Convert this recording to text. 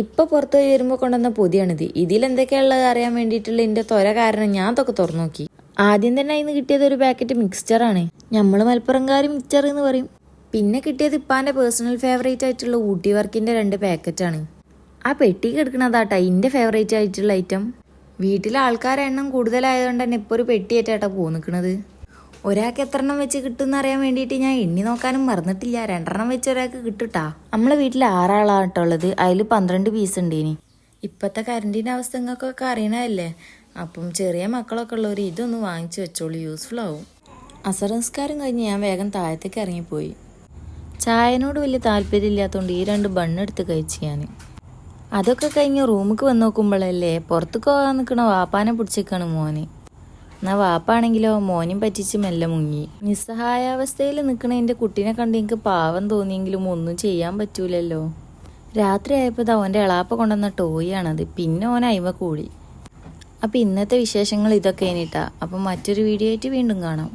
ഇപ്പൊ പുറത്തു പോയി വരുമ്പോ കൊണ്ടുവന്ന പൊതിയാണിത്. ഇതിലെന്തൊക്കെയുള്ളത് അറിയാൻ വേണ്ടിയിട്ടുള്ള എന്റെ ത്വര കാരണം ഞാൻ ഇതൊക്കെ തുറന്നു നോക്കി. ആദ്യം തന്നെ അതിന് കിട്ടിയത് ഒരു പാക്കറ്റ് മിക്സ്ചറാണ്. നമ്മള് മലപ്പുറംകാര് മിക്സ്ചർ എന്ന് പറയും. പിന്നെ കിട്ടിയത് ഇപ്പാന്റെ പേഴ്സണൽ ഫേവറേറ്റ് ആയിട്ടുള്ള ഊട്ടി വർക്കിന്റെ 2 പാക്കറ്റാണ്. ആ പെട്ടി കിടക്കണതാട്ടാ എന്റെ ഫേവറേറ്റ് ആയിട്ടുള്ള ഐറ്റം. വീട്ടിലെ ആൾക്കാരെ എണ്ണം കൂടുതലായതുകൊണ്ട് തന്നെ ഇപ്പൊ ഒരു പെട്ടിയായിട്ടാ പോന്നിക്കണത്. ഒരാൾക്ക് എത്രണ്ണം വെച്ച് കിട്ടുമെന്ന് അറിയാൻ വേണ്ടിയിട്ട് ഞാൻ എണ്ണി നോക്കാനും മറന്നിട്ടില്ല. 2 വെച്ച് ഒരാൾക്ക് കിട്ടുട്ടാ. നമ്മളെ വീട്ടിൽ 6 ആളാട്ടുള്ളത്. അതിൽ 12 പീസ് ഉണ്ട്. ഇനി ഇപ്പത്തെ കറണ്ടിന്റെ അവസ്ഥ നിങ്ങൾക്കൊക്കെ അറിയണതല്ലേ. അപ്പം ചെറിയ മക്കളൊക്കെ ഉള്ളവർ ഇതൊന്ന് വാങ്ങിച്ചു വെച്ചോളൂ, യൂസ്ഫുൾ ആവും. അസർ നിസ്കാരം കഴിഞ്ഞ് ഞാൻ വേഗം താഴത്തേക്ക് ഇറങ്ങിപ്പോയി. ചായനോട് വലിയ താല്പര്യം ഇല്ലാത്തതുകൊണ്ട് ഈ 2 ബണ്ണെടുത്ത് കഴിച്ച് ഞാൻ. അതൊക്കെ കഴിഞ്ഞ് റൂമിക്ക് വന്ന് നോക്കുമ്പോഴല്ലേ പുറത്തേക്ക് പോകാൻ നിൽക്കണ വാപ്പാനെ പിടിച്ചേക്കാണ് മോന്. എന്നാ വാപ്പാണെങ്കിലോ മോനും പറ്റിച്ച് മെല്ലെ മുങ്ങി. നിസ്സഹായാവസ്ഥയിൽ നിൽക്കണ എൻ്റെ കുട്ടീനെ കണ്ട് എനിക്ക് പാവം തോന്നിയെങ്കിലും ഒന്നും ചെയ്യാൻ പറ്റൂലല്ലോ. രാത്രി ആയപ്പോൾ അവൻ്റെ എളാപ്പ കൊണ്ടുവന്ന ടോയാണത്. പിന്നെ ഓൻ അയിമ കൂടി. അപ്പം ഇന്നത്തെ വിശേഷങ്ങൾ ഇതൊക്കെ ഇനിട്ടാ. അപ്പം മറ്റൊരു വീഡിയോ ആയിട്ട് വീണ്ടും കാണാം.